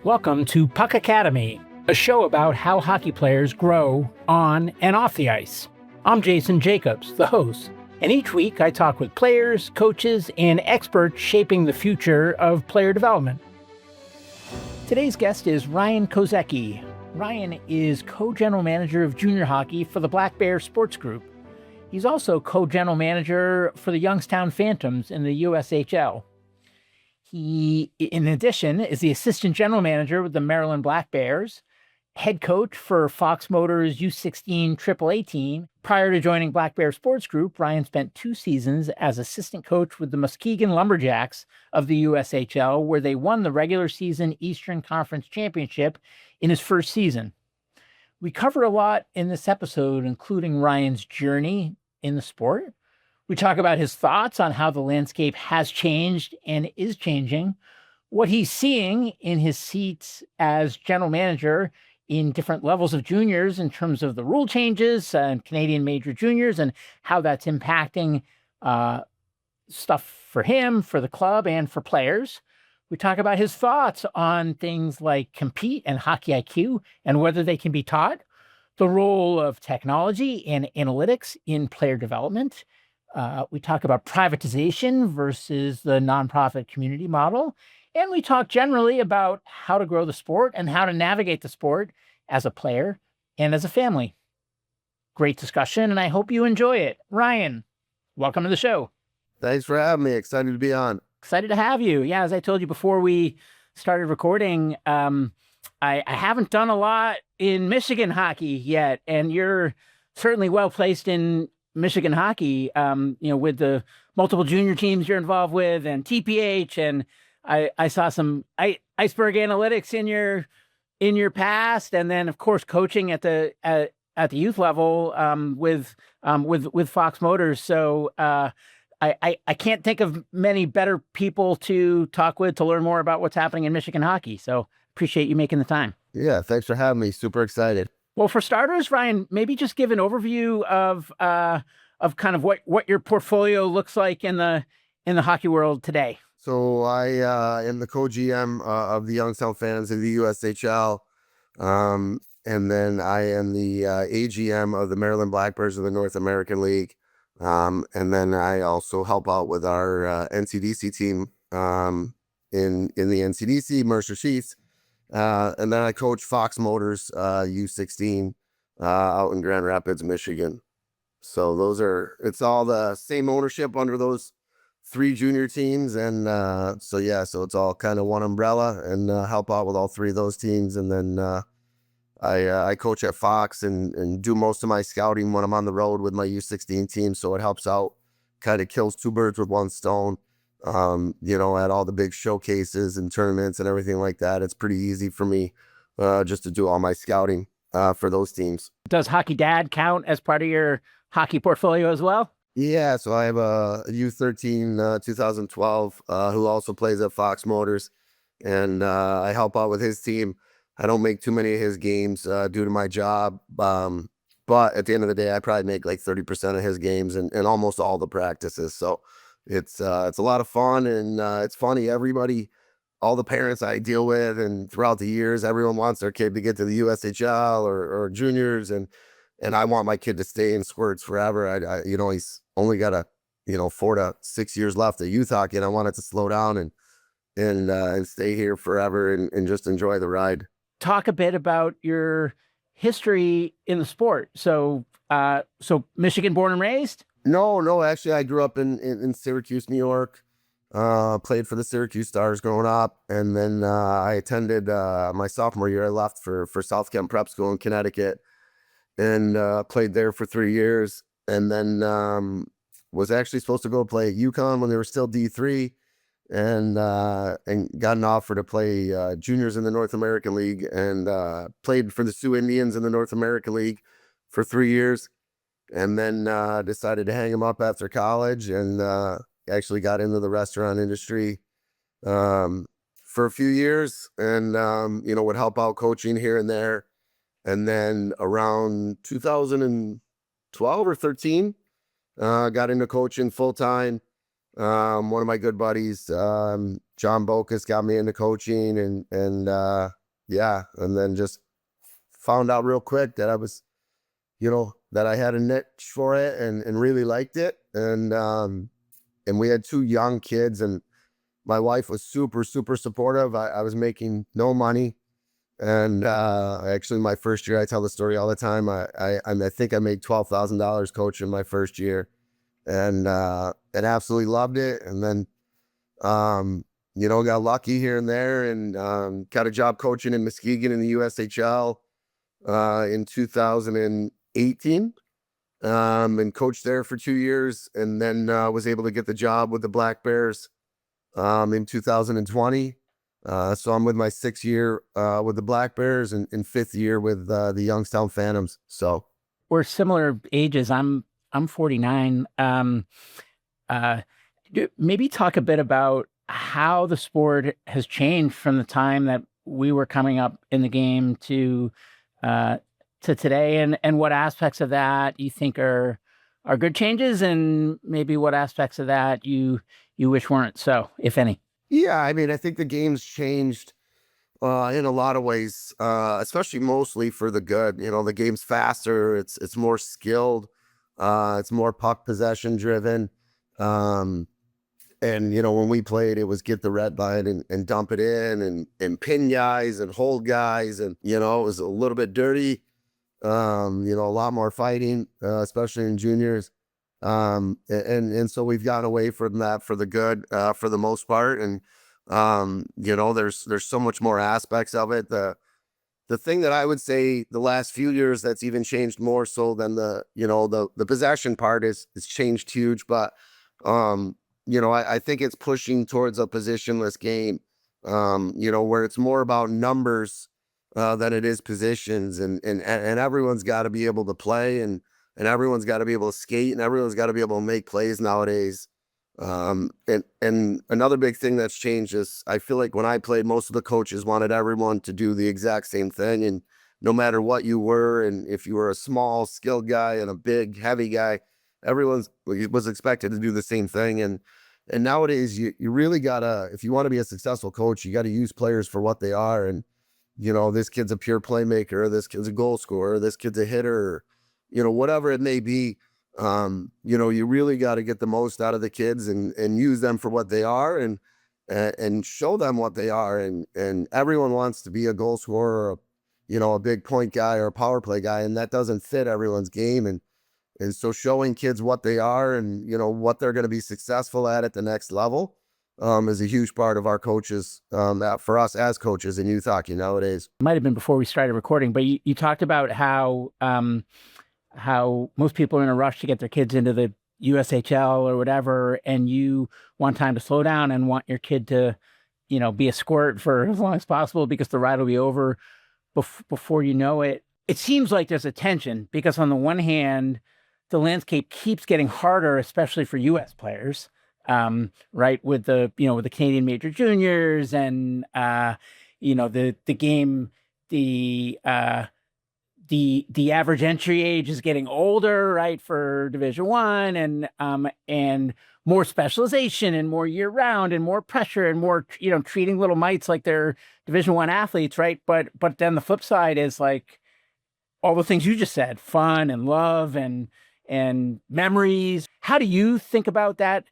Welcome to Puck Academy, a show about how hockey players grow on and off the ice. I'm Jason Jacobs, the host, and each week I talk with players, coaches, and experts shaping the future of player development. Today's guest is Ryan Kosecki. Ryan is co-general manager of junior hockey for the Black Bear Sports Group. He's also co-general manager for the Youngstown Phantoms in the USHL. He, in addition, is the assistant general manager with the Maryland Black Bears, head coach for Fox Motors U16 AAA team. Prior to joining Black Bear Sports Group, Ryan spent 2 seasons as assistant coach with the Muskegon Lumberjacks of the USHL, where they won the regular season Eastern Conference Championship in his first season. We cover a lot in this episode, including Ryan's journey in the sport. We talk about his thoughts on how the landscape has changed and is changing, what he's seeing in his seats as general manager in different levels of juniors in terms of the rule changes and Canadian major juniors and how that's impacting stuff for him, for the club, and for players. We talk about his thoughts on things like compete and hockey IQ and whether they can be taught, the role of technology and analytics in player development. We talk about privatization versus the nonprofit community model. And we talk generally about how to grow the sport and how to navigate the sport as a player and as a family. Great discussion, and I hope you enjoy it. Ryan, welcome to the show. Thanks for having me. Excited to be on. Excited to have you. Yeah, as I told you before we started recording, I haven't done a lot in Michigan hockey yet, and you're certainly well placed in Michigan hockey, with the multiple junior teams you're involved with and TPH, and I saw some iceberg analytics in your past, and then of course coaching at the youth level with Fox Motors. So I can't think of many better people to talk with to learn more about what's happening in Michigan hockey. So appreciate you making the time. Yeah, thanks for having me. Super excited. Well, for starters, Ryan, maybe just give an overview of kind of what your portfolio looks like in the hockey world today. So I am the co-GM of the Youngstown Phantoms of the USHL, and then I am the AGM of the Maryland Black Bears of the North American League, and then I also help out with our NCDC team in the NCDC, Mercer Chiefs. And then I coach Fox Motors U16 out in Grand Rapids, Michigan. So it's all the same ownership under those 3 junior teams. And so it's all kind of one umbrella and help out with all 3 of those teams. And then I coach at Fox and do most of my scouting when I'm on the road with my U16 team. So it helps out, kind of kills 2 birds with 1 stone. At all the big showcases and tournaments and everything like that, it's pretty easy for me just to do all my scouting for those teams. Does Hockey Dad count as part of your hockey portfolio as well? Yeah, so I have a U13 2012 who also plays at Fox Motors, and I help out with his team. I don't make too many of his games due to my job, but at the end of the day, I probably make like 30% of his games and almost all the practices. So it's a lot of fun, and it's funny. All the parents I deal with, and throughout the years, everyone wants their kid to get to the USHL or juniors, and I want my kid to stay in squirts forever. He's only got 4 to 6 years left of youth hockey, and I want it to slow down and stay here forever and just enjoy the ride. Talk a bit about your history in the sport. So Michigan born and raised? No, actually, I grew up in Syracuse, New York. Played for the Syracuse Stars growing up, and then I attended my sophomore year. I left for South Kent Prep School in Connecticut, and played there for 3 years, and then was actually supposed to go play at UConn when they were still D3, and got an offer to play juniors in the North American League, and played for the Sioux Indians in the North American League for 3 years. And then decided to hang him up after college, and actually got into the restaurant industry for a few years, and would help out coaching here and there. And then around 2012 or 13, got into coaching full time. One of my good buddies, John Bocas, got me into coaching, and yeah, and then just found out real quick that I was, that I had a niche for it, and really liked it. And we had two young kids, and my wife was super, super supportive. I was making no money. And actually, my first year, I tell the story all the time. I think I made $12,000 coaching my first year, and absolutely loved it. And then, got lucky here and there, and got a job coaching in Muskegon in the USHL in 2018, and coached there for 2 years, and then was able to get the job with the Black Bears in 2020. So I'm with my 6th year with the Black Bears, and 5th year with the Youngstown Phantoms. So We're similar ages. I'm 49. Uh, Maybe talk a bit about how the sport has changed from the time that we were coming up in the game uh, to today, and what aspects of that you think are good changes, and maybe what aspects of that you wish weren't so, if any. yeah, I mean, I think the game's changed in a lot of ways, especially mostly for the good. The game's faster. It's more skilled. It's more puck possession driven. Um, And when we played, it was get the red line and dump it in, and pin guys and hold guys, and it was a little bit dirty. A lot more fighting, especially in juniors. And so we've gotten away from that for the good, for the most part. And there's so much more aspects of it. The thing that I would say the last few years that's even changed more so than the possession part is changed huge, but I think it's pushing towards a positionless game, where it's more about numbers than it is positions, and everyone's got to be able to play, and everyone's got to be able to skate, and everyone's got to be able to make plays nowadays. And another big thing that's changed is I feel like when I played, most of the coaches wanted everyone to do the exact same thing, and no matter what you were, and if you were a small, skilled guy and a big, heavy guy, everyone was expected to do the same thing. And nowadays, you really gotta, if you want to be a successful coach, you got to use players for what they are. And this kid's a pure playmaker, or this kid's a goal scorer, or this kid's a hitter, or, whatever it may be. You really got to get the most out of the kids, and use them for what they are, and show them what they are. And everyone wants to be a goal scorer, or a big point guy, or a power play guy, and that doesn't fit everyone's game. And so showing kids what they are, and what they're going to be successful at the next level, is a huge part of our coaches, that for us as coaches in youth hockey nowadays. Might have been before we started recording, but you talked about how most people are in a rush to get their kids into the USHL or whatever, and you want time to slow down and want your kid to, be a squirt for as long as possible because the ride will be over before you know it. It seems like there's a tension because on the one hand, the landscape keeps getting harder, especially for U.S. players, right? With the Canadian major juniors, and the game, the average entry age is getting older, right, for Division I, and more specialization, and more year round, and more pressure, and more treating little mites like they're Division I athletes, right? But then the flip side is like all the things you just said, fun and love and memories. How do you think about that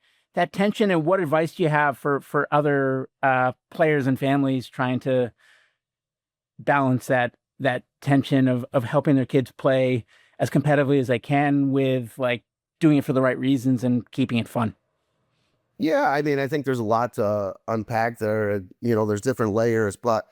tension, and what advice do you have for other players and families trying to balance that tension of helping their kids play as competitively as they can with like doing it for the right reasons and keeping it fun? Yeah, I mean, I think there's a lot to unpack there. There's different layers, but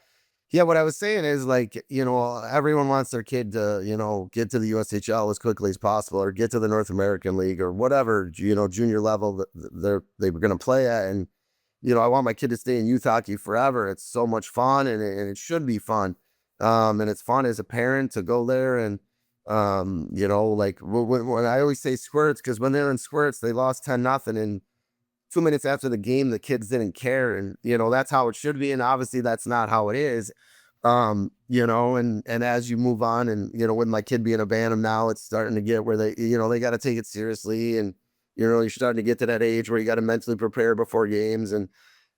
yeah, what I was saying is, like, everyone wants their kid to, get to the USHL as quickly as possible, or get to the North American League, or whatever, junior level that they were going to play at. And, I want my kid to stay in youth hockey forever. It's so much fun, and it should be fun. And it's fun as a parent to go there. And, like when I always say squirts, because when they're in squirts, they lost 10-0, and 2 minutes after the game, the kids didn't care. And, that's how it should be. And obviously that's not how it is. And as you move on, and, with my kid being a Bantam now, it's starting to get where they got to take it seriously. And, you're starting to get to that age where you got to mentally prepare before games and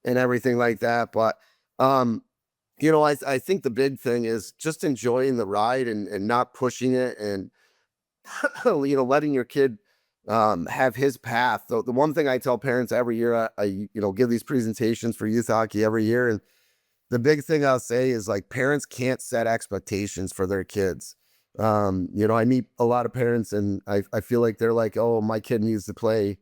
everything like that. But I think the big thing is just enjoying the ride and not pushing it, and letting your kid have his path. The one thing I tell parents every year, I give these presentations for youth hockey every year, and the big thing I'll say is, like, parents can't set expectations for their kids. I meet a lot of parents, and I feel like they're like, oh, my kid needs to play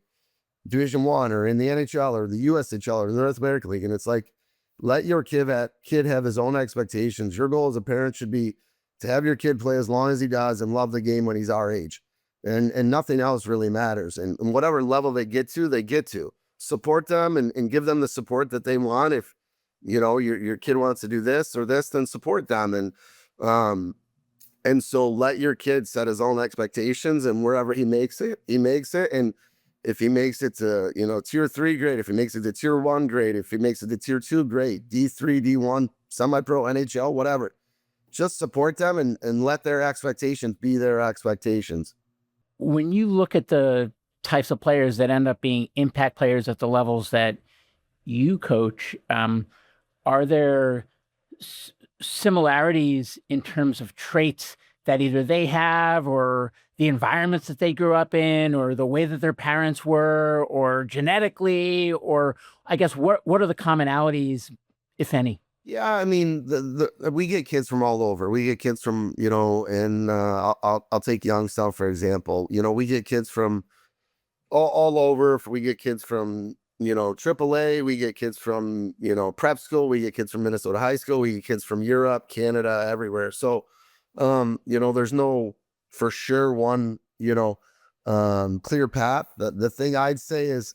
Division One or in the NHL or the USHL or the North American League. And it's like, let your kid have his own expectations. Your goal as a parent should be to have your kid play as long as he does and love the game when he's our age. And nothing else really matters. And whatever level they get to, they get to. Support them and give them the support that they want. If your kid wants to do this or this, then support them. And so let your kid set his own expectations, and wherever he makes it, he makes it. And if he makes it to, tier 3, great. If he makes it to tier 1, great. If he makes it to tier 2, great. D3, D1, semi-pro, NHL, whatever. Just support them and let their expectations be their expectations. When you look at the types of players that end up being impact players at the levels that you coach, are there similarities in terms of traits that either they have, or the environments that they grew up in, or the way that their parents were, or genetically, or I guess what are the commonalities, if any? Yeah, I mean, we get kids from all over. We get kids from, and I'll take Youngstown for example. We get kids from all over. We get kids from AAA. We get kids from prep school. We get kids from Minnesota high school. We get kids from Europe, Canada, everywhere. So, there's no for sure one clear path. The thing I'd say is,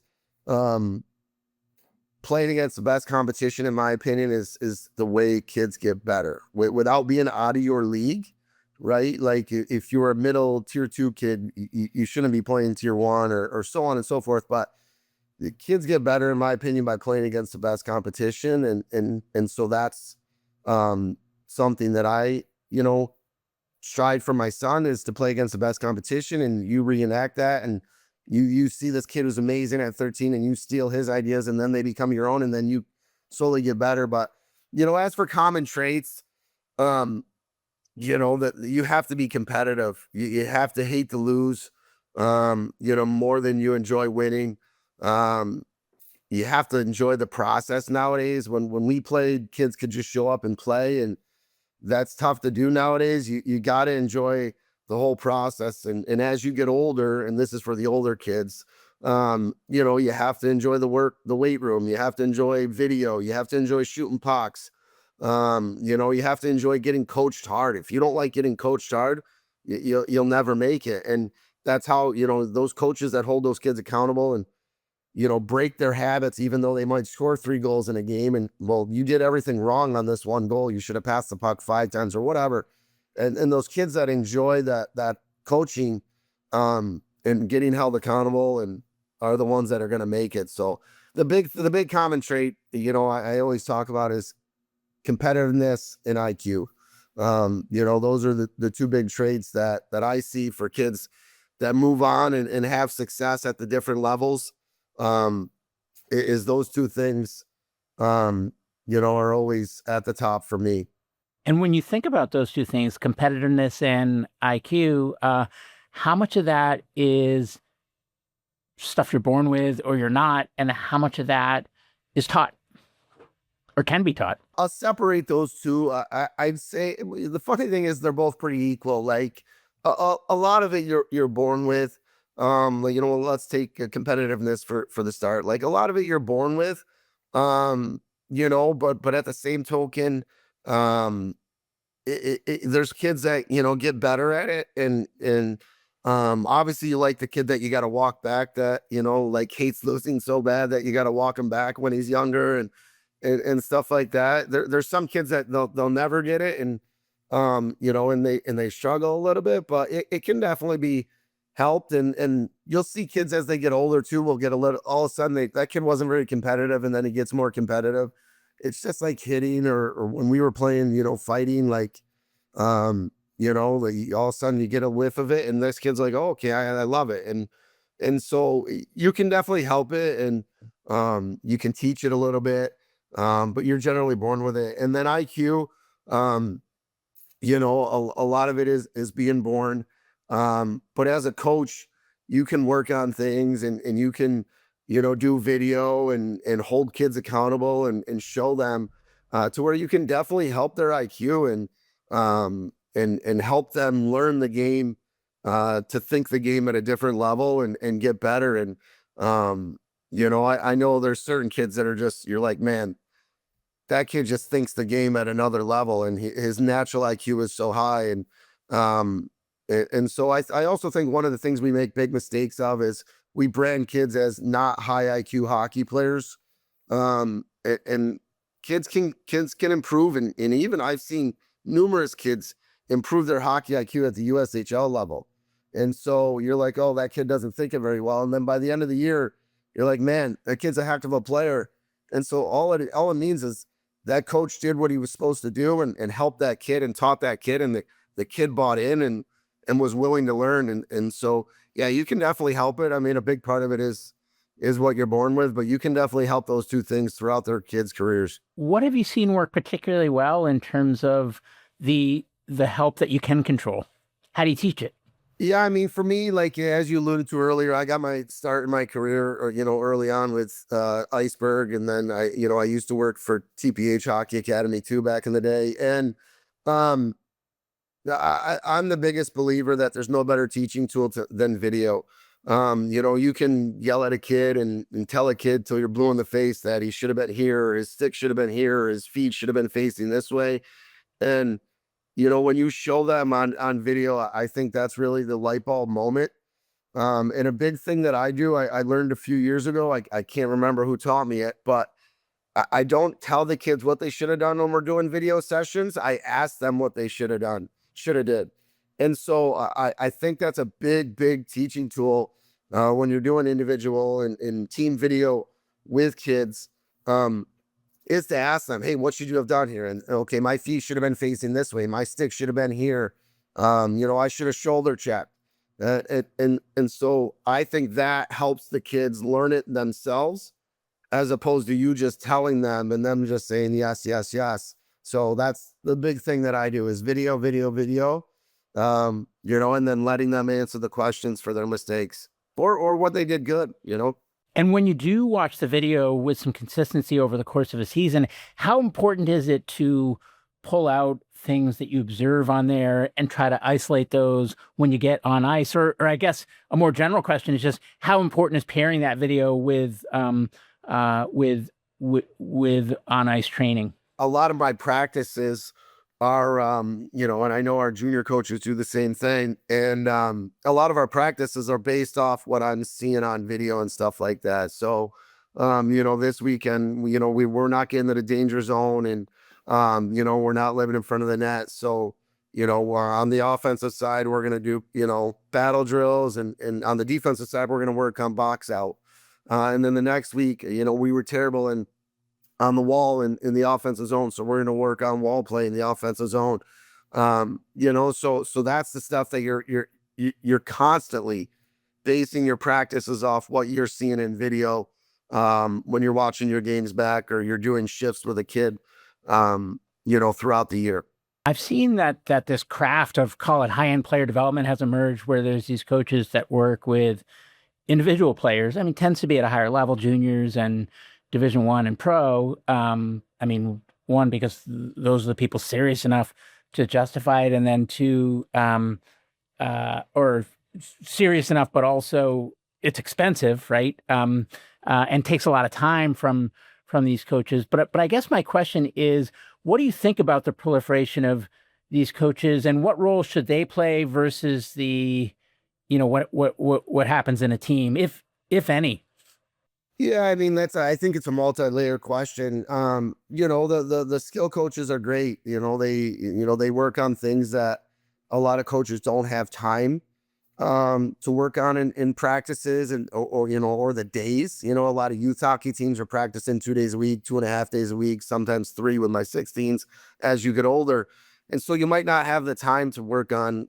playing against the best competition, in my opinion, is the way kids get better without being out of your league, right? Like, if you're a middle tier 2 kid, you shouldn't be playing tier 1 or so on and so forth. But the kids get better, in my opinion, by playing against the best competition. And so that's something that I, strive for my son, is to play against the best competition, and you reenact that, and you see this kid who's amazing at 13, and you steal his ideas, and then they become your own, and then you slowly get better. But as for common traits, that you have to be competitive. You have to hate to lose, more than you enjoy winning. You have to enjoy the process nowadays. When we played, kids could just show up and play, and that's tough to do nowadays. You got to enjoy the whole process. And as you get older, and this is for the older kids, you have to enjoy the weight room. You have to enjoy video. You have to enjoy shooting pucks. You have to enjoy getting coached hard. If you don't like getting coached hard, you'll never make it. And that's how, those coaches that hold those kids accountable and, break their habits, even though they might score 3 goals in a game. And, well, you did everything wrong on this one goal. You should have passed the puck 5 times or whatever. And those kids that enjoy that coaching, and getting held accountable, and are the ones that are going to make it. So the big common trait, I always talk about is competitiveness and IQ. Those are the 2 big traits that I see for kids that move on and have success at the different levels. Is those 2 things, are always at the top for me. And when you think about those 2 things, competitiveness and IQ, how much of that is stuff you're born with or you're not, and how much of that is taught or can be taught? I'll separate those 2. I'd say the funny thing is they're both pretty equal. Like, a lot of it you're born with. Let's take competitiveness for the start. Like, a lot of it you're born with, but at the same token, there's kids that get better at it, and obviously you like the kid that you got to walk back, that like hates losing so bad that you got to walk him back when he's younger, and stuff like that. There's some kids that they'll never get it, and and they struggle a little bit, but it can definitely be helped. And you'll see kids as they get older too will get a little, all of a sudden that kid wasn't very competitive, and then he gets more competitive. It's just like hitting, or when we were playing, fighting, like, like all of a sudden you get a whiff of it, and this kid's like, oh, okay, I love it. And And so you can definitely help it, and you can teach it a little bit, but you're generally born with it. And then IQ, um, a lot of it is being born. But as a coach, you can work on things, and you can, do video and hold kids accountable, and show them to where you can definitely help their IQ, and help them learn the game, to think the game at a different level, and get better. And I know there's certain kids that are just, you're like, man, that kid just thinks the game at another level, and his natural IQ is so high. And so I also think one of the things we make big mistakes of is we brand kids as not high IQ hockey players. And kids can improve, and even I've seen numerous kids improve their hockey IQ at the USHL level. And so you're like, oh, that kid doesn't think it very well. And then by the end of the year, you're like, man, that kid's a heck of a player. And so all it means is that coach did what he was supposed to do, and helped that kid and taught that kid, and the kid bought in, and was willing to learn. And so, yeah, you can definitely help it. I mean, a big part of it is what you're born with, but you can definitely help those two things throughout their kids' careers. What have you seen work particularly well in terms of the help that you can control? How do you teach it? Yeah, I mean, for me, like as you alluded to earlier, I got my start in my career, or early on with Iceberg, and then I used to work for TPH Hockey Academy too back in the day. And um, I'm the biggest believer that there's no better teaching tool than video. You can yell at a kid, and tell a kid till you're blue in the face that he should have been here, or his stick should have been here, or his feet should have been facing this way. And when you show them on video, I think that's really the light bulb moment. And a big thing that I do, I learned a few years ago. I can't remember who taught me it, but I don't tell the kids what they should have done when we're doing video sessions. I ask them what they should have done, should have did. And so I think that's a big, big teaching tool when you're doing individual and team video with kids. Is to ask them, hey, what should you have done here? And okay, my feet should have been facing this way. My stick should have been here. I should have shoulder checked. And so I think that helps the kids learn it themselves, as opposed to you just telling them and them just saying yes, yes, yes. So that's the big thing that I do is video, video, video. And then letting them answer the questions for their mistakes, or what they did good. And when you do watch the video with some consistency over the course of a season, how important is it to pull out things that you observe on there and try to isolate those when you get on ice? Or I guess a more general question is just how important is pairing that video with on ice training? A lot of my practices are, and I know our junior coaches do the same thing. And a lot of our practices are based off what I'm seeing on video and stuff like that. So, this weekend, we're not getting to the danger zone, and, we're not living in front of the net. So, on the offensive side, we're going to do, battle drills, and on the defensive side, we're going to work on box out. And then the next week, we were terrible on the wall in the offensive zone. So we're going to work on wall play in the offensive zone. So that's the stuff that you're constantly basing your practices off what you're seeing in video, when you're watching your games back, or you're doing shifts with a kid, throughout the year. I've seen that this craft of, call it high-end player development, has emerged, where there's these coaches that work with individual players. I mean, tends to be at a higher level, juniors and Division I and pro. I mean, one, because those are the people serious enough to justify it, and then two, or serious enough, but also it's expensive, right? And takes a lot of time from these coaches. But I guess my question is, what do you think about the proliferation of these coaches, and what role should they play versus the, what happens in a team, if any? Yeah, I mean, I think it's a multi-layer question. The skill coaches are great. They work on things that a lot of coaches don't have time to work on in practices, and or the days. A lot of youth hockey teams are practicing 2 days a week, 2.5 days a week, sometimes three with my 16s as you get older. And so you might not have the time to work on,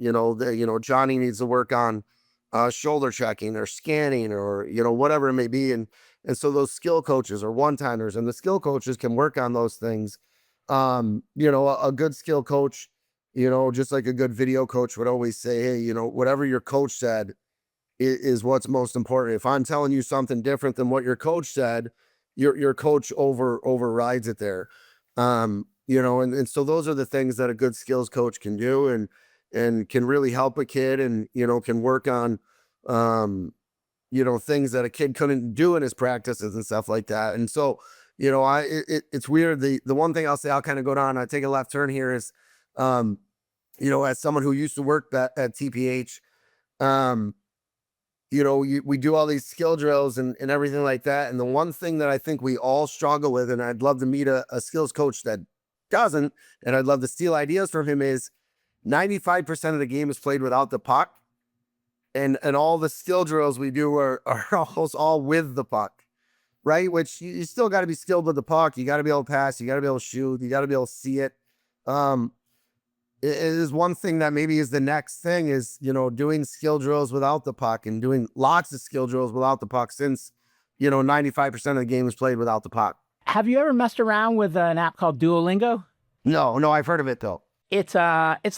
Johnny needs to work on shoulder checking or scanning or, whatever it may be. And so those skill coaches or one-timers and the skill coaches can work on those things. A good skill coach, just like a good video coach would always say, hey, whatever your coach said is what's most important. If I'm telling you something different than what your coach said, your coach overrides it there. And so those are the things that a good skills coach can do and can really help a kid and, can work on, things that a kid couldn't do in his practices and stuff like that. And so, it's weird. The one thing I'll say, I'll kind of go down, I take a left turn here is, as someone who used to work at TPH, we do all these skill drills and everything like that. And the one thing that I think we all struggle with, and I'd love to meet a skills coach that doesn't, and I'd love to steal ideas from him, is 95% of the game is played without the puck. And all the skill drills we do are almost all with the puck, right? Which you still got to be skilled with the puck. You got to be able to pass. You got to be able to shoot. You got to be able to see it. It is one thing that maybe is the next thing is, doing skill drills without the puck and doing lots of skill drills without the puck since, 95% of the game is played without the puck. Have you ever messed around with an app called Duolingo? No, I've heard of it though. It's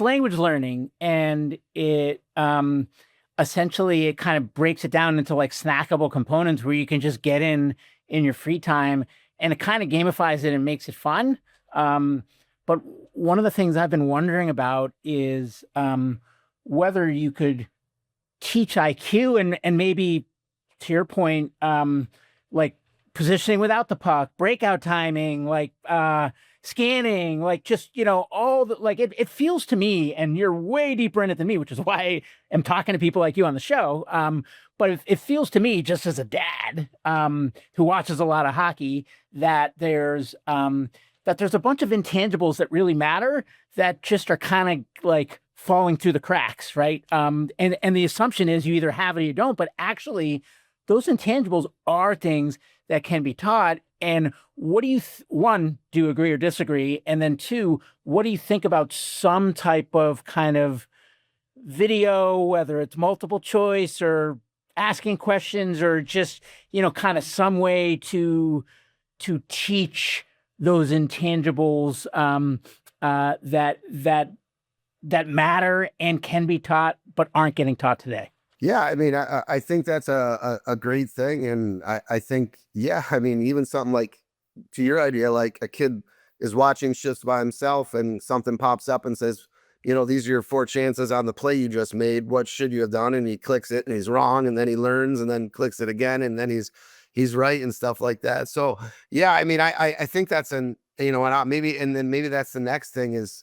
language learning, and it essentially it kind of breaks it down into like snackable components where you can just get in your free time, and it kind of gamifies it and makes it fun. But one of the things I've been wondering about is whether you could teach IQ and maybe, to your point, like positioning without the puck, breakout timing, like scanning, like just, all the, like it feels to me, and you're way deeper in it than me, which is why I am talking to people like you on the show. But it feels to me, just as a dad who watches a lot of hockey, that there's a bunch of intangibles that really matter that just are kind of like falling through the cracks, right? And the assumption is you either have it or you don't, but actually those intangibles are things that can be taught. And what do you, one, do you agree or disagree? And then two, what do you think about some type of kind of video, whether it's multiple choice or asking questions or just, kind of some way to teach those intangibles that matter and can be taught, but aren't getting taught today? Yeah, I mean, I think that's a great thing. And I think, yeah, I mean, even something like, to your idea, like a kid is watching shifts by himself and something pops up and says, these are your 4 chances on the play you just made. What should you have done? And he clicks it and he's wrong. And then he learns and then clicks it again. And then he's right and stuff like that. So yeah, I mean, I think that's and maybe that's the next thing is,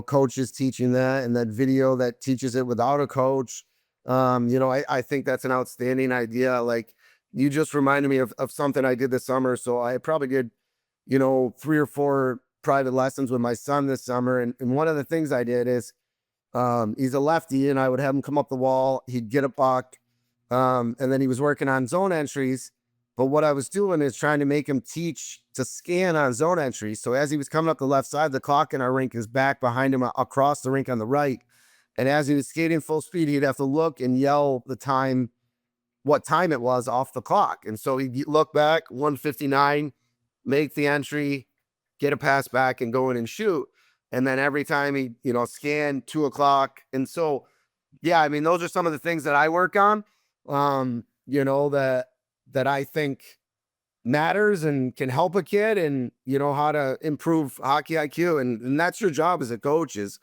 coaches teaching that, and that video that teaches it without a coach. I think that's an outstanding idea. Like you just reminded me of something I did this summer. So I probably did, 3 or 4 private lessons with my son this summer. And one of the things I did is, he's a lefty and I would have him come up the wall. He'd get a puck. And then he was working on zone entries. But what I was doing is trying to make him teach to scan on zone entries. So as he was coming up the left side, the clock in our rink is back behind him across the rink on the right. And as he was skating full speed, he'd have to look and yell what time it was off the clock. And so he'd look back, 1:59, make the entry, get a pass back and go in and shoot. And then every time he, scan 2 o'clock. And so, yeah, I mean, those are some of the things that I work on, that I think matters and can help a kid and, how to improve hockey IQ. And that's your job as a coach, is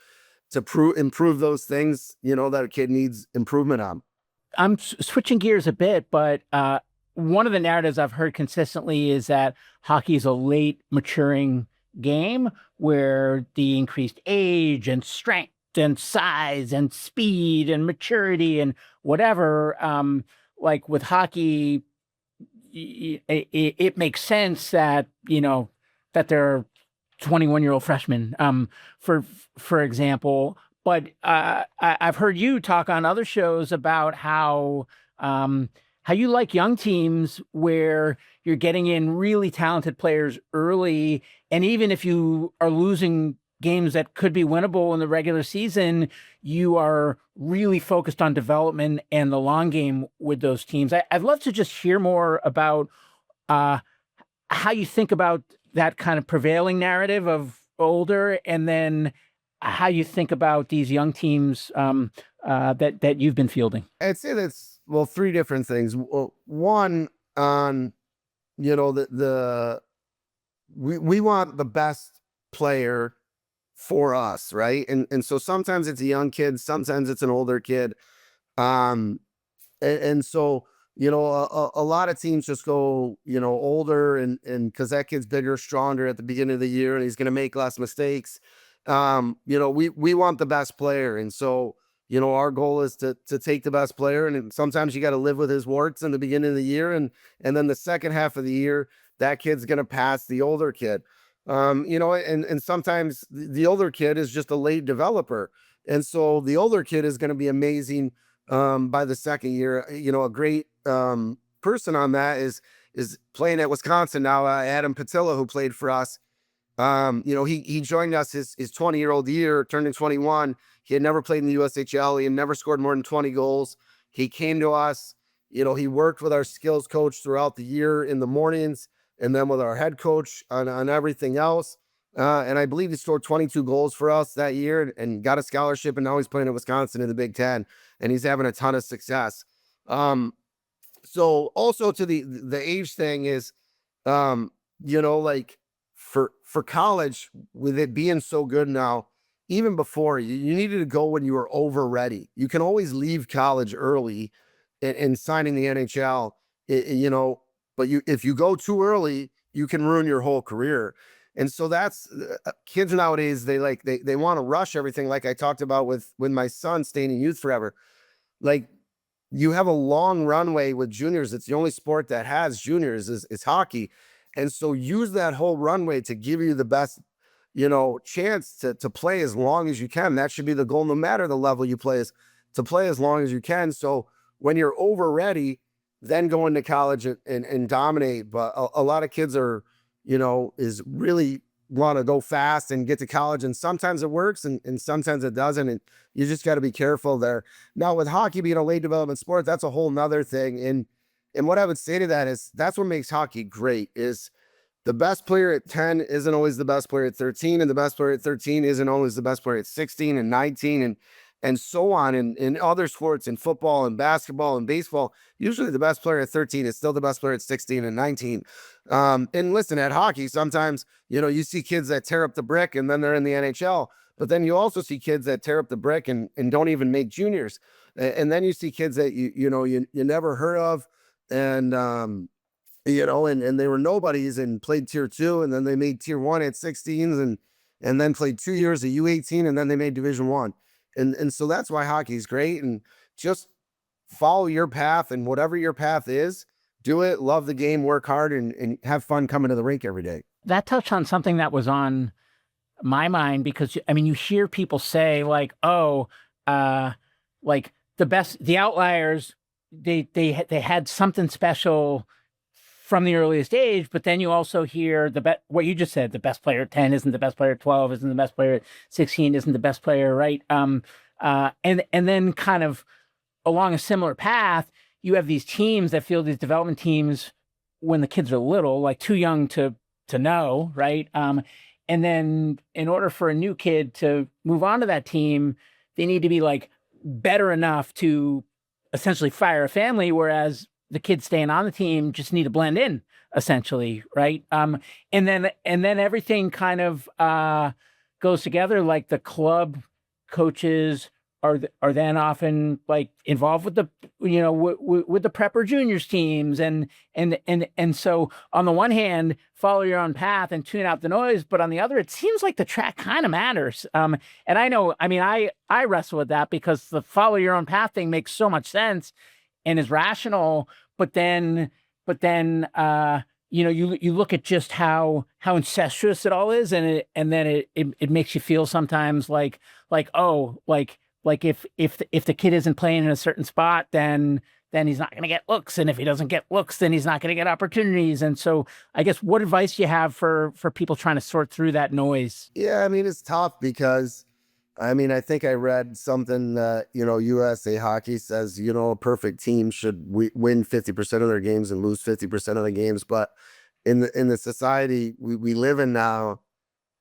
to improve those things, that a kid needs improvement on. I'm switching gears a bit, but one of the narratives I've heard consistently is that hockey is a late maturing game where the increased age and strength and size and speed and maturity and whatever, like with hockey, it makes sense that, that they're 21-year-old freshmen, for example. But I've heard you talk on other shows about how you like young teams where you're getting in really talented players early, and even if you are losing games that could be winnable in the regular season, you are really focused on development and the long game with those teams. I'd love to just hear more about uh, how you think about that kind of prevailing narrative of older, and then how you think about these young teams that you've been fielding. I'd say that's, well, three different things. Well, one, on, we want the best player for us, right? And so sometimes it's a young kid, sometimes it's an older kid. Um, and so, a lot of teams just go, older, and because that kid's bigger, stronger at the beginning of the year, and he's going to make less mistakes. We want the best player. And so, our goal is to take the best player. And sometimes you got to live with his warts in the beginning of the year. And then the second half of the year, that kid's going to pass the older kid. And sometimes the older kid is just a late developer. And so the older kid is going to be amazing by the second year. A great person on that is playing at Wisconsin now, Adam Patilla, who played for us. He joined us his 20-year-old year, turning 21. He had never played in the USHL. He had never scored more than 20 goals. He came to us. He worked with our skills coach throughout the year in the mornings, and then with our head coach on everything else. And I believe he scored 22 goals for us that year and got a scholarship, and now he's playing at Wisconsin in the Big Ten, and he's having a ton of success. So also to the age thing is, like for college, with it being so good now, even before, you needed to go when you were over ready. You can always leave college early and signing the NHL, but if you go too early, you can ruin your whole career. And so that's kids nowadays, they want to rush everything. Like I talked about with my son staying in youth forever. Like, you have a long runway with juniors. It's the only sport that has juniors is hockey. And so use that whole runway to give you the best, chance to play as long as you can. That should be the goal, no matter the level you play, is to play as long as you can. So when you're over ready, then go into college and dominate. But a lot of kids are, is really want to go fast and get to college. And sometimes it works and sometimes it doesn't. And you just got to be careful there. Now, with hockey being a late development sport, that's a whole nother thing. And what I would say to that is, that's what makes hockey great, is the best player at 10 isn't always the best player at 13. And the best player at 13 isn't always the best player at 16 and 19 and so on. In other sports, in football and basketball and baseball, usually the best player at 13 is still the best player at 16 and 19. And listen, at hockey, sometimes, you see kids that tear up the brick and then they're in the NHL, but then you also see kids that tear up the brick and don't even make juniors. And then you see kids that you never heard of, and and they were nobodies and played tier 2, and then they made tier 1 at 16s and then played 2 years at U18, and then they made division 1. And so that's why hockey is great. And just follow your path, and whatever your path is, do it, love the game, work hard, and have fun coming to the rink every day. That touched on something that was on my mind, because you hear people say like, oh, like the outliers, they had something special from the earliest age, but then you also hear what you just said: the best player at 10 isn't the best player at 12, isn't the best player at 16, isn't the best player, right? And then kind of along a similar path, you have these teams that field these development teams when the kids are little, like too young to know, right? And then in order for a new kid to move on to that team, they need to be like better enough to essentially fire a family, whereas the kids staying on the team just need to blend in, essentially, right? And then everything kind of goes together. Like the club coaches are then often like involved with the with the prepper juniors teams, and so on the one hand, follow your own path and tune out the noise, but on the other, it seems like the track kind of matters. And I know, I wrestle with that, because the follow your own path thing makes so much sense and is rational, but then you look at just how incestuous it all is, and then it makes you feel sometimes like if the kid isn't playing in a certain spot, then then he's not going to get looks. And if he doesn't get looks, then he's not going to get opportunities. And so I guess what advice do you have for people trying to sort through that noise? Yeah, I mean, it's tough because, I mean, I think I read something that, USA Hockey says, a perfect team should win 50% of their games and lose 50% of the games. But in the society we live in now,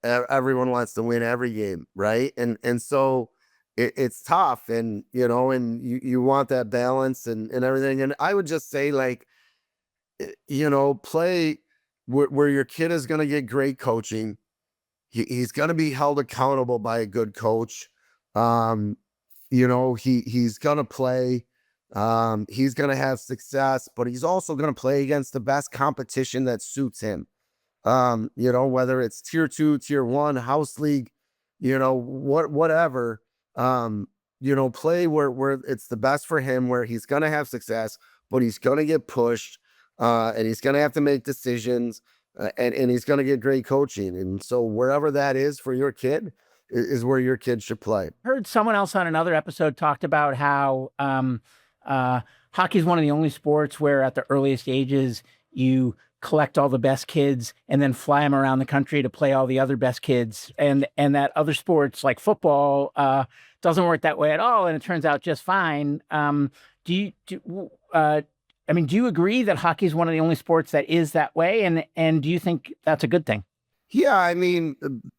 everyone wants to win every game, right? And so it's tough, and and you want that balance and everything. And I would just say, like, play where your kid is going to get great coaching. He's going to be held accountable by a good coach. um he's going to play. He's going to have success, but he's also going to play against the best competition that suits him. Whether it's tier 2, tier 1, house league, whatever. Play where it's the best for him, where he's gonna have success, but he's gonna get pushed, and he's gonna have to make decisions, and he's gonna get great coaching. And so wherever that is for your kid is where your kid should play. Heard someone else on another episode talked about how hockey is one of the only sports where at the earliest ages you collect all the best kids and then fly them around the country to play all the other best kids, and that other sports like football doesn't work that way at all, and it turns out just fine. Do you agree that hockey is one of the only sports that is that way, and do you think that's a good thing? Yeah, I mean,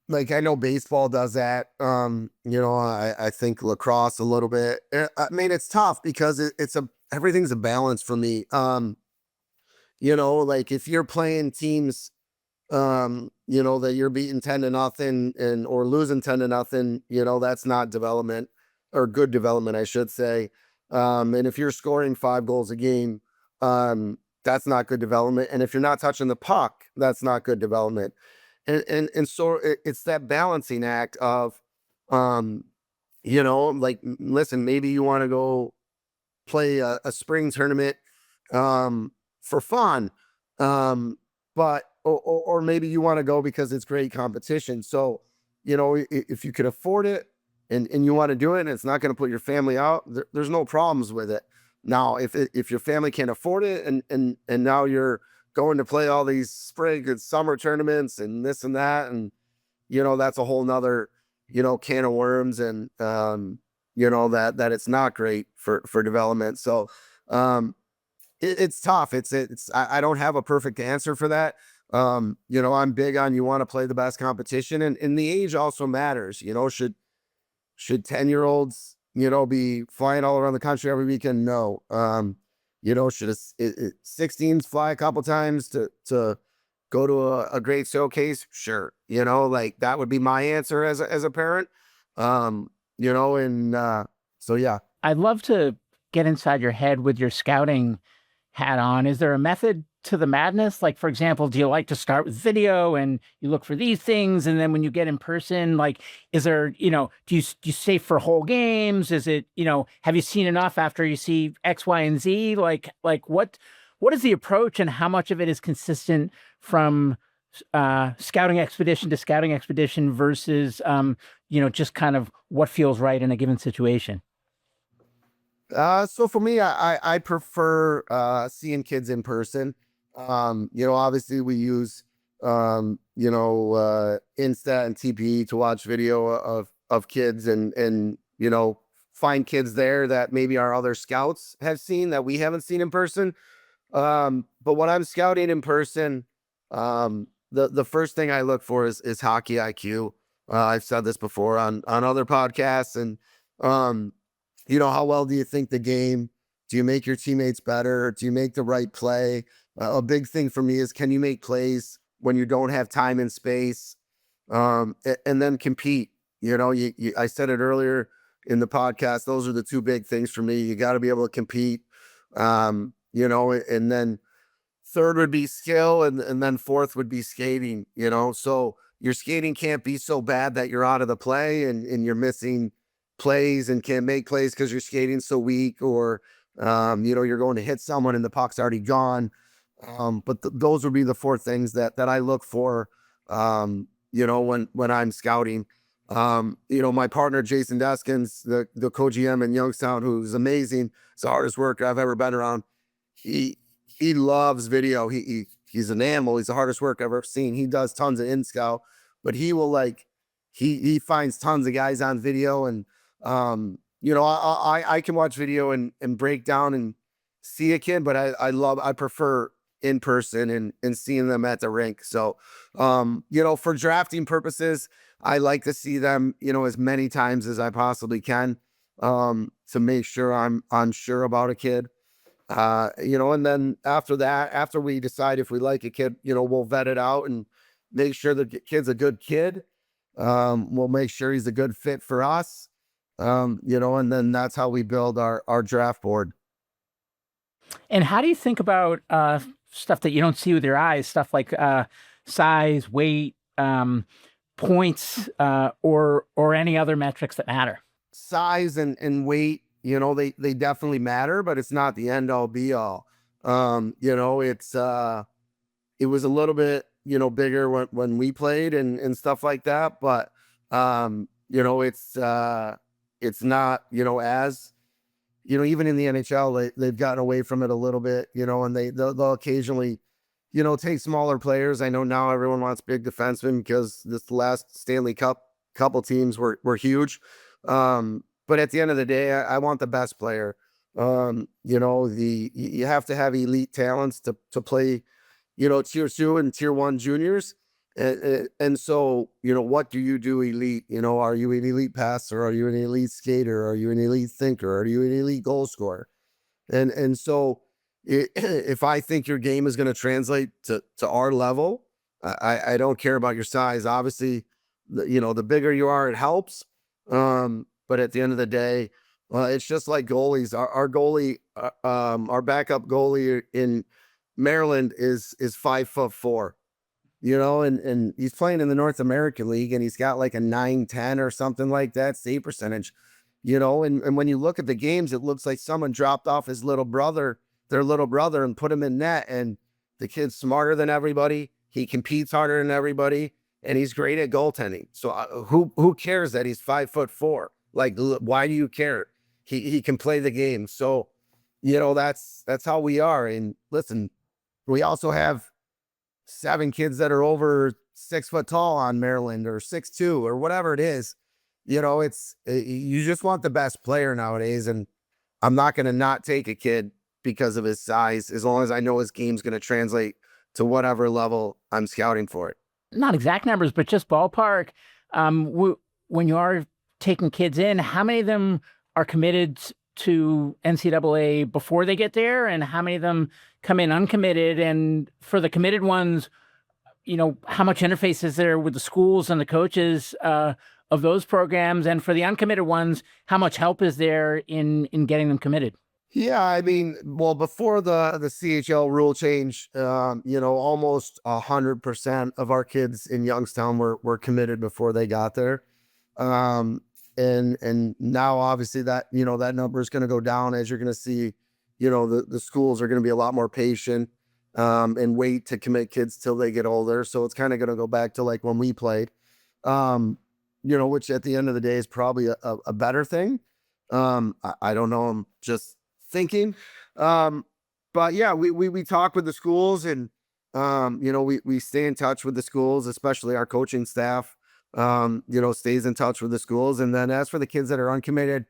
like, I know baseball does that. I think lacrosse a little bit. I mean, it's tough because everything's a balance for me. Like, if you're playing teams, that you're beating 10-0 or losing 10-0, that's not development, or good development, I should say. And if you're scoring 5 goals a game, that's not good development. And if you're not touching the puck, that's not good development. And so it's that balancing act of, like, listen, maybe you want to go play a spring tournament, for fun. But or maybe you want to go because it's great competition. So, if you can afford it, and you want to do it, and it's not going to put your family out, there's no problems with it. Now, if your family can't afford it, and now you're going to play all these spring and summer tournaments and this and that, and that's a whole nother can of worms, and that it's not great for development. So, it's tough. I don't have a perfect answer for that. I'm big on, you want to play the best competition, and the age also matters. Should 10-year-olds, be flying all around the country every weekend? No. Should 16s fly a couple times to go to a great showcase? Sure. Like, that would be my answer as a parent. So yeah. I'd love to get inside your head with your scouting hat on. Is there a method to the madness? Like, for example, do you like to start with video and you look for these things, and then when you get in person, like, is there, do you stay for whole games? Is it, have you seen enough after you see X, Y, and Z? Like what is the approach, and how much of it is consistent from scouting expedition to scouting expedition versus just kind of what feels right in a given situation? So for me, I prefer seeing kids in person. Obviously we use Insta and TPE to watch video of kids, and find kids there that maybe our other scouts have seen that we haven't seen in person. But when I'm scouting in person, the first thing I look for is hockey IQ. I've said this before on other podcasts, and how well do you think the game? Do you make your teammates better? Do you make the right play? A big thing for me is, can you make plays when you don't have time and space? And then compete. I said it earlier in the podcast. Those are the two big things for me. You got to be able to compete. And then third would be skill, and then fourth would be skating. So your skating can't be so bad that you're out of the play, and you're missing plays and can't make plays because your skating's so weak, or you're going to hit someone and the puck's already gone. But those would be the four things that I look for, when I'm scouting. My partner Jason Deskins, the co-GM in Youngstown, who's amazing. It's the hardest worker I've ever been around. He loves video. He's an animal. He's the hardest work I've ever seen. He does tons of in-scout, but he will he finds tons of guys on video. And I can watch video and break down and see a kid, but I prefer in person and seeing them at the rink. So for drafting purposes, I like to see them, as many times as I possibly can, to make sure I'm sure about a kid. And then after that, after we decide if we like a kid, we'll vet it out and make sure the kid's a good kid. We'll make sure he's a good fit for us. And then that's how we build our draft board. And how do you think about stuff that you don't see with your eyes, stuff like size, weight, points, or any other metrics that matter? Size and weight, they definitely matter, but it's not the end all be all. It was a little bit, bigger when we played and stuff like that, but it's not, as, even in the NHL, they've gotten away from it a little bit, and they'll occasionally, take smaller players. I know now everyone wants big defensemen because this last Stanley Cup couple teams were huge. But at the end of the day, I want the best player. You have to have elite talents to play, tier 2 and tier 1 juniors. And so, what do you do elite? Are you an elite passer? Are you an elite skater? Are you an elite thinker? Are you an elite goal scorer? And so if I think your game is going to translate to our level, I don't care about your size. Obviously, the bigger you are, it helps. But at the end of the day, it's just like goalies. Our goalie, our backup goalie in Maryland is 5'4", and he's playing in the North American League, and he's got like a 910 or something like that save percentage. And when you look at the games, it looks like someone dropped off their little brother, and put him in net. And the kid's smarter than everybody. He competes harder than everybody, and he's great at goaltending. So who cares that he's 5'4"? Like, why do you care? He can play the game. So, that's how we are. And listen, we also have 7 kids that are over 6 foot tall on Maryland, or 6'2", or whatever it is. You just want the best player nowadays. And I'm not going to not take a kid because of his size, as long as I know his game's going to translate to whatever level I'm scouting for it. Not exact numbers, but just ballpark. When you are taking kids in, how many of them are committed to NCAA before they get there, and how many of them come in uncommitted? And for the committed ones, how much interface is there with the schools and the coaches of those programs? And for the uncommitted ones, how much help is there in getting them committed? Yeah, I mean, well, before the CHL rule change, almost 100% of our kids in Youngstown were committed before they got there. And now obviously that, that number is going to go down, as you're going to see, the schools are going to be a lot more patient, and wait to commit kids till they get older. So it's kind of going to go back to like when we played, which at the end of the day is probably a better thing. I don't know. I'm just thinking. But yeah, we talk with the schools, and, we stay in touch with the schools, especially our coaching staff, stays in touch with the schools. And then as for the kids that are uncommitted,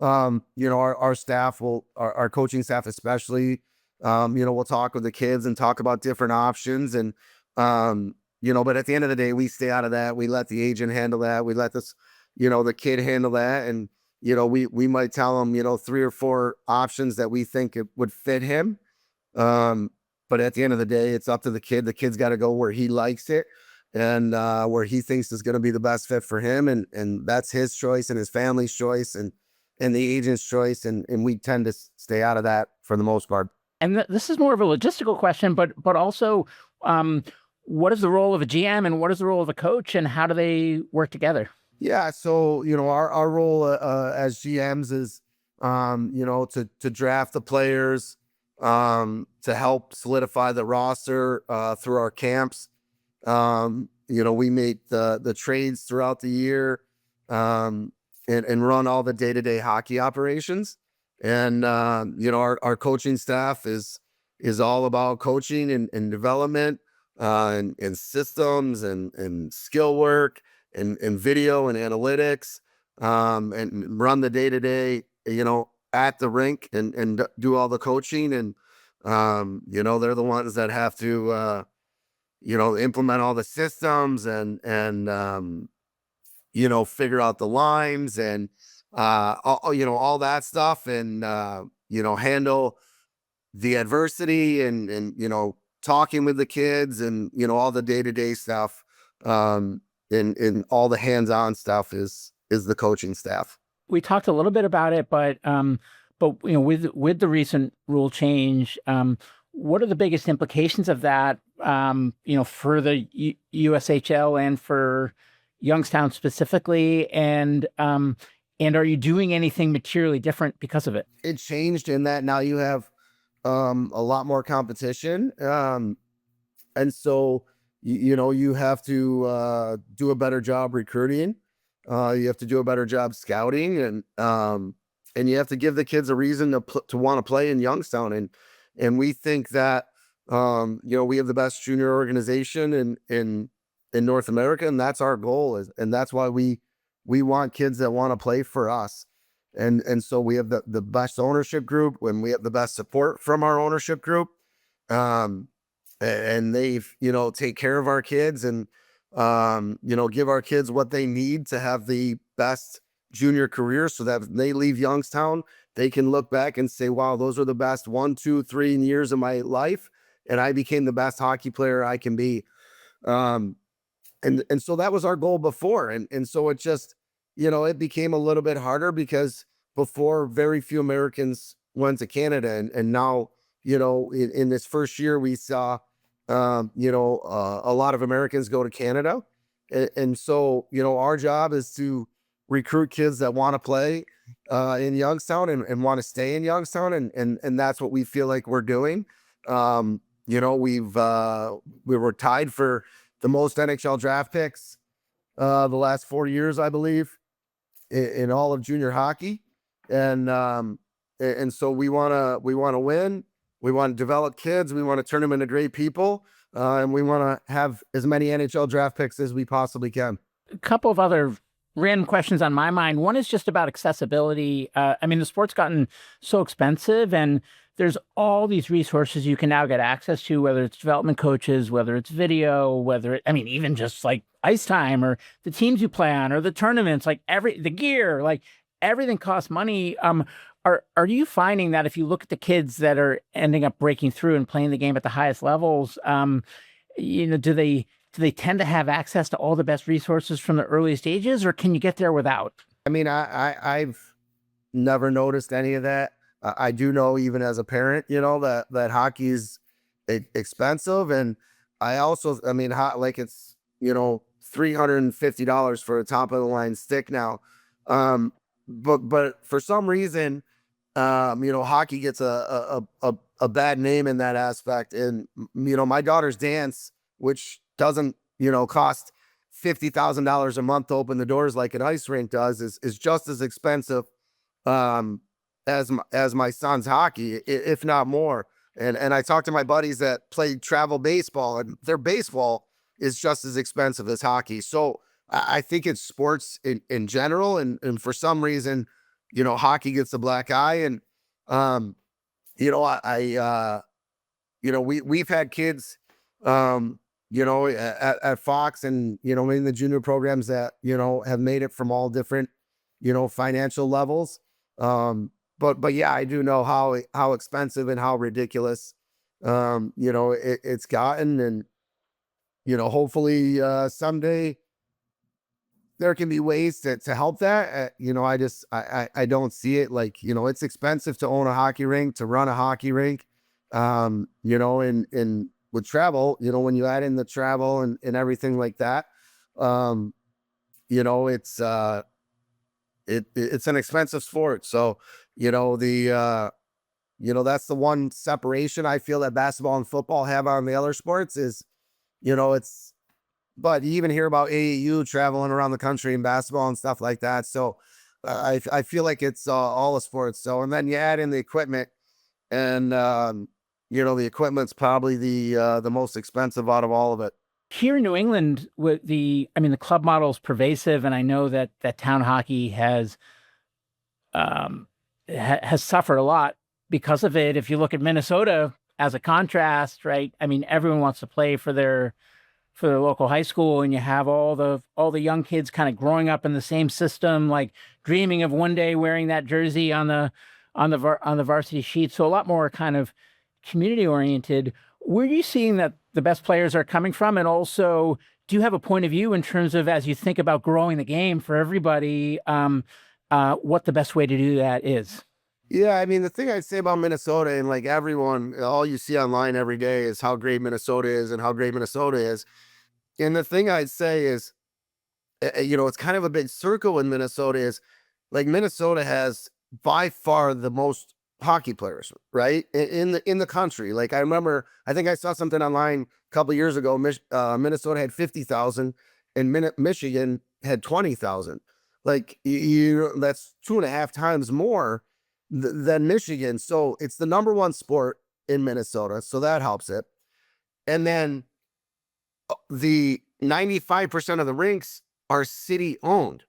our staff our coaching staff especially, we'll talk with the kids and talk about different options. And, but at the end of the day, we stay out of that. We let the agent handle that. We let this, the kid handle that. And, we might tell him, 3 or 4 options that we think it would fit him. But at the end of the day, it's up to the kid. The kid's got to go where he likes it, and where he thinks is going to be the best fit for him. And that's his choice and his family's choice and the agent's choice. And we tend to stay out of that for the most part. And this is more of a logistical question, but also, what is the role of a GM and what is the role of a coach, and how do they work together? Yeah. So, our role as GMs is, to draft the players, to help solidify the roster through our camps. We make the trades throughout the year. and run all the day-to-day hockey operations. And our coaching staff is all about coaching and development, and systems and skill work and video and analytics, and run the day-to-day, at the rink and do all the coaching. And they're the ones that have to implement all the systems and figure out the lines and all that stuff, and handle the adversity and talking with the kids and all the day-to-day stuff, and all the hands-on stuff is the coaching staff. We talked a little bit about it, but with the recent rule change, what are the biggest implications of that, for the USHL and for Youngstown specifically, and are you doing anything materially different because of it? It changed in that now you have a lot more competition, and so you have to do a better job recruiting. You have to do a better job scouting, and you have to give the kids a reason to want to play in Youngstown. And we think that we have the best junior organization in North America, and that's our goal. And that's why we want kids that want to play for us. And so we have the best ownership group, when we have the best support from our ownership group. And they've, take care of our kids and, give our kids what they need to have the best junior career, so that when they leave Youngstown, they can look back and say, wow, those were the best 1, 2, 3 years of my life, and I became the best hockey player I can be. And so that was our goal before. And so it just, it became a little bit harder, because before, very few Americans went to Canada. And now, in this first year, we saw, a lot of Americans go to Canada. And so, our job is to recruit kids that want to play in Youngstown and want to stay in Youngstown. And that's what we feel like we're doing. We were tied for the most NHL draft picks the last 4 years, I believe, in all of junior hockey. And so we want to win. We want to develop kids. We want to turn them into great people. And we want to have as many NHL draft picks as we possibly can. A couple of other random questions on my mind. One is just about accessibility. The sport's gotten so expensive, and there's all these resources you can now get access to, whether it's development coaches, whether it's video, even just like ice time or the teams you play on or the tournaments, like the gear, like everything costs money. Are you finding that if you look at the kids that are ending up breaking through and playing the game at the highest levels, do they tend to have access to all the best resources from the earliest ages, or can you get there without? I've never noticed any of that. I do know, even as a parent, that hockey is expensive. And I also, it's, $350 for a top of the line stick now. But for some reason, hockey gets a bad name in that aspect. And, my daughter's dance, which doesn't, cost $50,000 a month to open the doors like an ice rink does, is just as expensive, as my son's hockey, if not more. And I talked to my buddies that play travel baseball, and their baseball is just as expensive as hockey. So I think it's sports in general. And for some reason, hockey gets the black eye. And, we've had kids, at Fox and, in the junior programs that, have made it from all different, financial levels. But yeah, I do know how expensive and how ridiculous, it's gotten. And, hopefully, someday there can be ways to help that. I don't see it. Like, it's expensive to own a hockey rink, to run a hockey rink, and with travel, when you add in the travel and everything like that, it's an expensive sport. So, that's the one separation I feel that basketball and football have on the other sports is, it's but you even hear about AAU traveling around the country in basketball and stuff like that. So I feel like it's all the sports. So, and then you add in the equipment, and the equipment's probably the most expensive out of all of it. Here in New England, with the club model is pervasive, and I know that town hockey has suffered a lot because of it. If you look at Minnesota as a contrast, right? I mean, everyone wants to play for their local high school, and you have all the young kids kind of growing up in the same system, like dreaming of one day wearing that jersey on the varsity sheet. So a lot more kind of community oriented. Where are you seeing that the best players are coming from? And also, do you have a point of view in terms of, as you think about growing the game for everybody, what the best way to do that is? Yeah, I mean, the thing I'd say about Minnesota, and like everyone, all you see online every day is how great Minnesota is and how great Minnesota is. And the thing I'd say is, it's kind of a big circle in Minnesota, is like Minnesota has by far the most hockey players, right? In the country. Like I remember, I think I saw something online a couple years ago. Minnesota had 50,000 and Michigan had 20,000. Like that's 2.5 times more than Michigan. So it's the number one sport in Minnesota. So that helps it. And then the 95% of the rinks are city owned.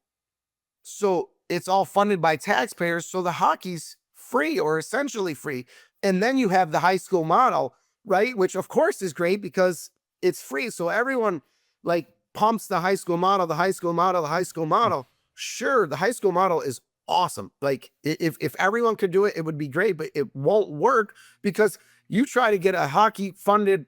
So it's all funded by taxpayers. So the hockey's free or essentially free. And then you have the high school model, right? Which of course is great because it's free. So everyone like pumps the high school model, the high school model, the high school model. Sure, the high school model is awesome. Like if everyone could do it, it would be great, but it won't work because you try to get a hockey funded,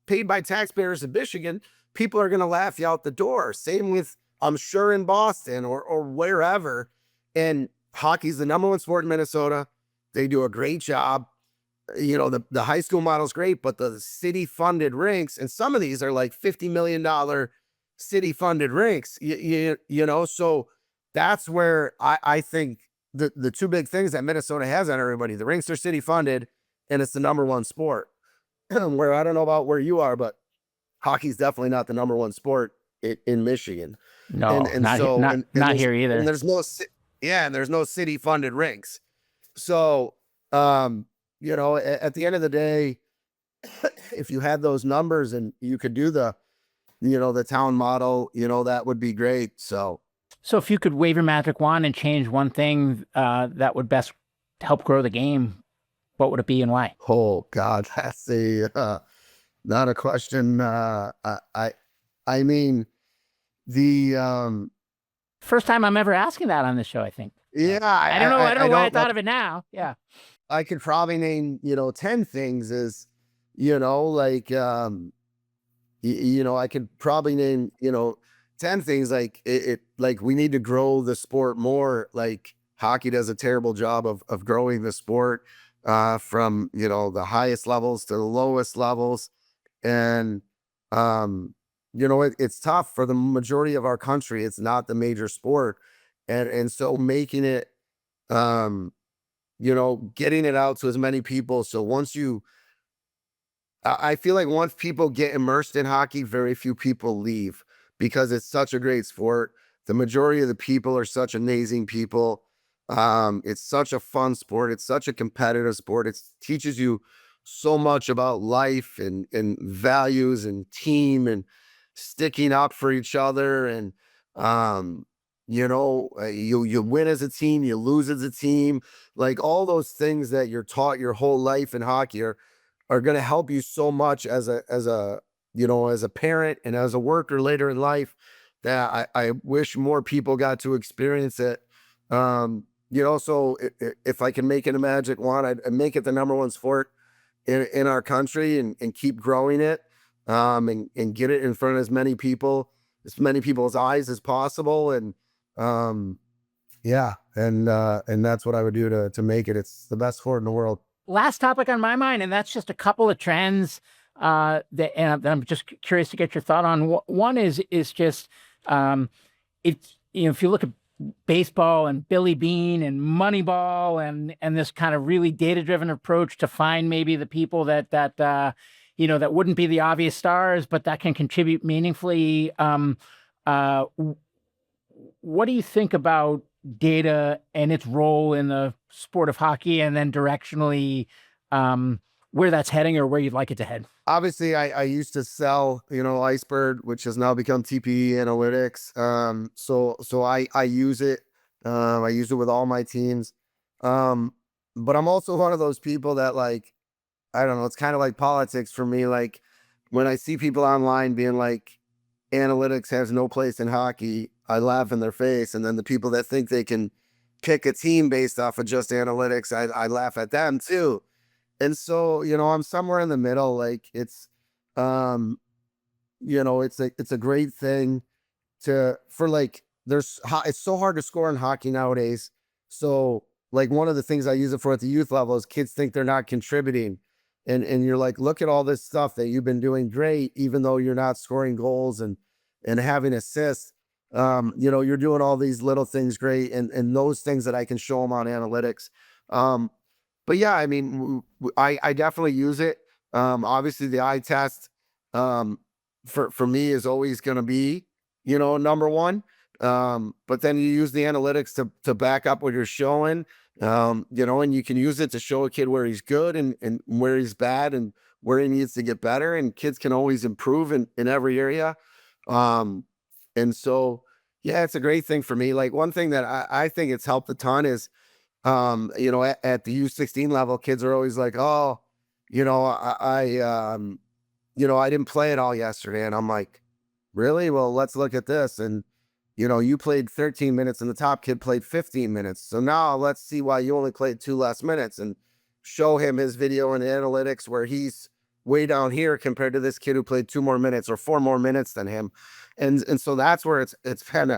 paid by taxpayers in Michigan, people are going to laugh you out the door. Same with, I'm sure, in Boston or wherever. And hockey's the number one sport in Minnesota. They do a great job. The high school model is great, but the city funded rinks, and some of these are like $50 million city funded rinks, so that's where I think the two big things that Minnesota has on everybody: the rinks are city funded, and it's the number one sport. Where I don't know about where you are, but hockey's definitely not the number one sport in Michigan. No, not here either. And there's no city funded rinks. So, at the end of the day, if you had those numbers and you could do the town model, that would be great. So if you could wave your magic wand and change one thing that would best help grow the game, what would it be and why? Oh God, that's not a question. I mean, the first time I'm ever asking that on this show, I think. Yeah, I don't know. I don't know why I thought of it now. Yeah, I could probably name 10 things. I could probably name 10 things. Like like we need to grow the sport more. Like hockey does a terrible job of growing the sport from the highest levels to the lowest levels, and it's tough for the majority of our country. It's not the major sport. And so making it, getting it out to as many people. So I feel like once people get immersed in hockey, very few people leave because it's such a great sport. The majority of the people are such amazing people. It's such a fun sport. It's such a competitive sport. It teaches you so much about life and values and team and sticking up for each other. And, you win as a team, you lose as a team, like all those things that you're taught your whole life in hockey are going to help you so much as a parent and as a worker later in life, that I wish more people got to experience it. So if I can make it a magic wand, I'd make it the number one sport in our country and keep growing it, and get it in front of as many people's eyes as possible. And, and that's what I would do to make it. It's the best sport in the world. Last topic on my mind, and that's just a couple of trends that I'm just curious to get your thought on. One is just if you look at baseball and Billy Bean and Moneyball and this kind of really data driven approach to find maybe the people that that wouldn't be the obvious stars, but that can contribute meaningfully. Uh, what do you think about data and its role in the sport of hockey, and then directionally where that's heading or where you'd like it to head? Obviously, I used to sell, Iceberg, which has now become TPE Analytics. So I use it. I use it with all my teams. But I'm also one of those people that, like, I don't know, it's kind of like politics for me. Like, when I see people online being like, analytics has no place in hockey, I laugh in their face. And then the people that think they can pick a team based off of just analytics, I laugh at them too. And so, I'm somewhere in the middle. Like, um, it's a great thing for like, it's so hard to score in hockey nowadays. So, like, one of the things I use it for at the youth level is kids think they're not contributing. And you're like, look at all this stuff that you've been doing great, even though you're not scoring goals and having assists. You're doing all these little things great, and those things that I can show them on analytics. But yeah, I mean, I definitely use it. Obviously the eye test, for me is always going to be, number one. But then you use the analytics to back up what you're showing, and you can use it to show a kid where he's good and where he's bad and where he needs to get better. And kids can always improve in every area. And so, yeah, it's a great thing for me. Like, one thing that I think it's helped a ton is, at the U16 level, kids are always like, oh, I didn't play it all yesterday. And I'm like, really? Well, let's look at this. And, you played 13 minutes and the top kid played 15 minutes. So now let's see why you only played 2 less minutes, and show him his video and analytics where he's way down here compared to this kid who played 2 more minutes or 4 more minutes than him. And so that's where it's been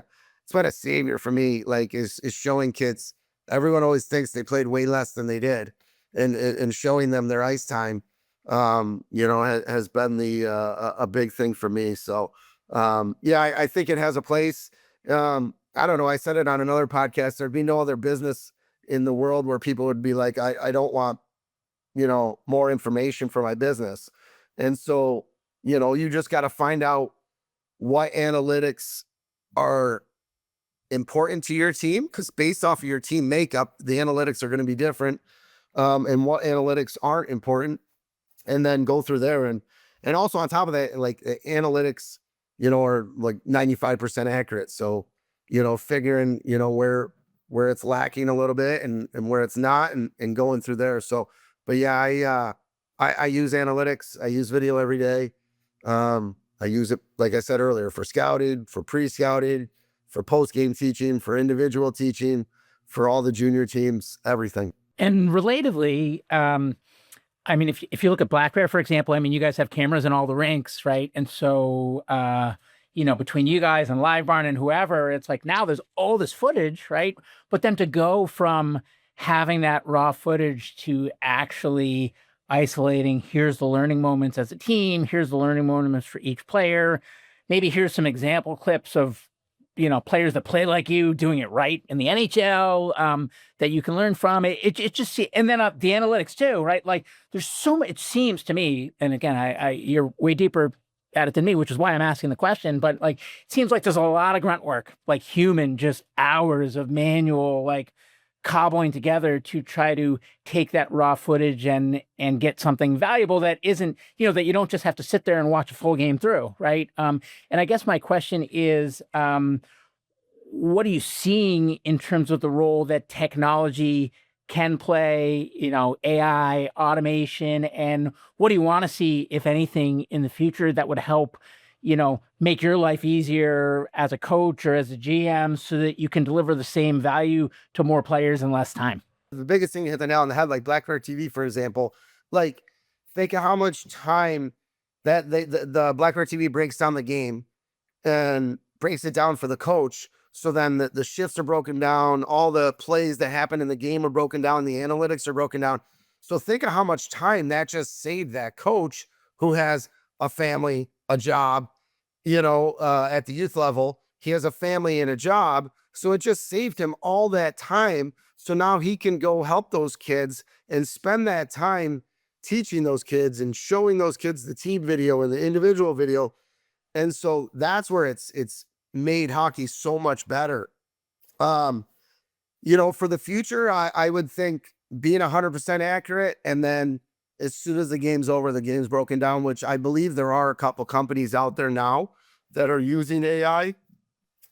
a savior for me, like, is showing kids. Everyone always thinks they played way less than they did, and showing them their ice time, has been a big thing for me. So, yeah, I think it has a place. I don't know. I said it on another podcast. There'd be no other business in the world where people would be like, I don't want, more information for my business. And so, you just got to find out what analytics are important to your team, because based off of your team makeup, the analytics are going to be different, and what analytics aren't important, and then go through there. And also on top of that, like, the analytics, are like 95% accurate. So, figuring, where it's lacking a little bit, and where it's not, and going through there. So, but yeah, I use analytics. I use video every day. I use it, like I said earlier, for scouted, for pre-scouted, for post-game teaching, for individual teaching, for all the junior teams, everything. And relatively, I mean, if you look at Black Bear, for example, I mean, you guys have cameras in all the rinks, right? And so, between you guys and Live Barn and whoever, it's like now there's all this footage, right? But then to go from having that raw footage to actually isolating, here's the learning moments as a team, here's the learning moments for each player, maybe here's some example clips of, players that play like you doing it right in the NHL, that you can learn from. It just, and then the analytics too, right? Like, there's so much, it seems to me, and again, you're way deeper at it than me, which is why I'm asking the question, but, like, it seems like there's a lot of grunt work, like human, just hours of manual, like, cobbling together to try to take that raw footage and get something valuable that isn't, that you don't just have to sit there and watch a full game through, right? And I guess my question is, what are you seeing in terms of the role that technology can play, AI, automation, and what do you want to see, if anything, in the future that would help, make your life easier as a coach or as a GM, so that you can deliver the same value to more players in less time? The biggest thing, you hit the nail on the head, like Black Bear TV, for example. Like, think of how much time that the Black Bear TV breaks down the game and breaks it down for the coach. So then the shifts are broken down, all the plays that happen in the game are broken down, the analytics are broken down. So think of how much time that just saved that coach, who has a family, a job, at the youth level. He has a family and a job. So it just saved him all that time. So now he can go help those kids and spend that time, teaching those kids and showing those kids the team video and the individual video. And so that's where it's made hockey so much better. For the future, I would think being 100% accurate, and then as soon as the game's over, the game's broken down, which I believe there are a couple companies out there now that are using AI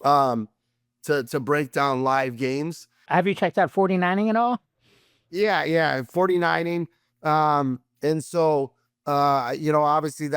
to break down live games. Have you checked out 49ing at all? Yeah, 49ing. And so, obviously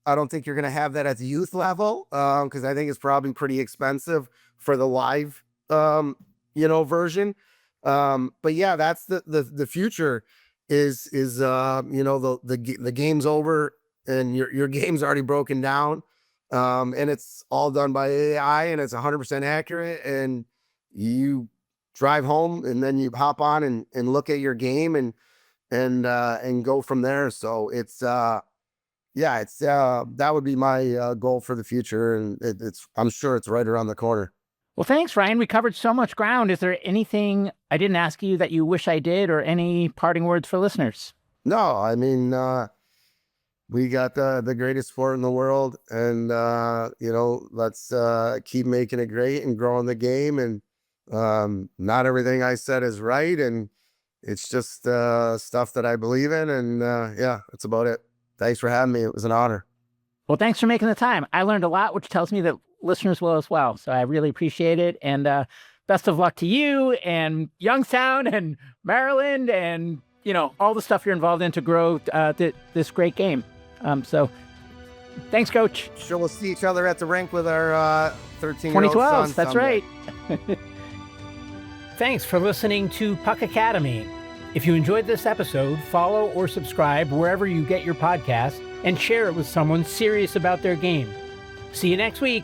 I don't think you're going to have that at the youth level, because I think it's probably pretty expensive for the live, version. But yeah, that's the future is the game's over and your game's already broken down. And it's all done by AI and it's 100% accurate, and you drive home and then you hop on and look at your game and go from there. So it's that would be my goal for the future, and I'm sure it's right around the corner. Well, thanks, Ryan. We covered so much ground. Is there anything I didn't ask you that you wish I did, or any parting words for listeners? No, I mean, we got the greatest sport in the world, and let's keep making it great and growing the game. And not everything I said is right, and it's just stuff that I believe in, and that's about it. Thanks for having me. It was an honor. Well, thanks for making the time. I learned a lot, which tells me that listeners will as well. So I really appreciate it. And best of luck to you and Youngstown and Maryland and, all the stuff you're involved in to grow this great game. So thanks, Coach. Sure, we'll see each other at the rink with our 13-year-old 2012, son that's someday. right. Thanks for listening to Puck Academy. If you enjoyed this episode, follow or subscribe wherever you get your podcast and share it with someone serious about their game. See you next week.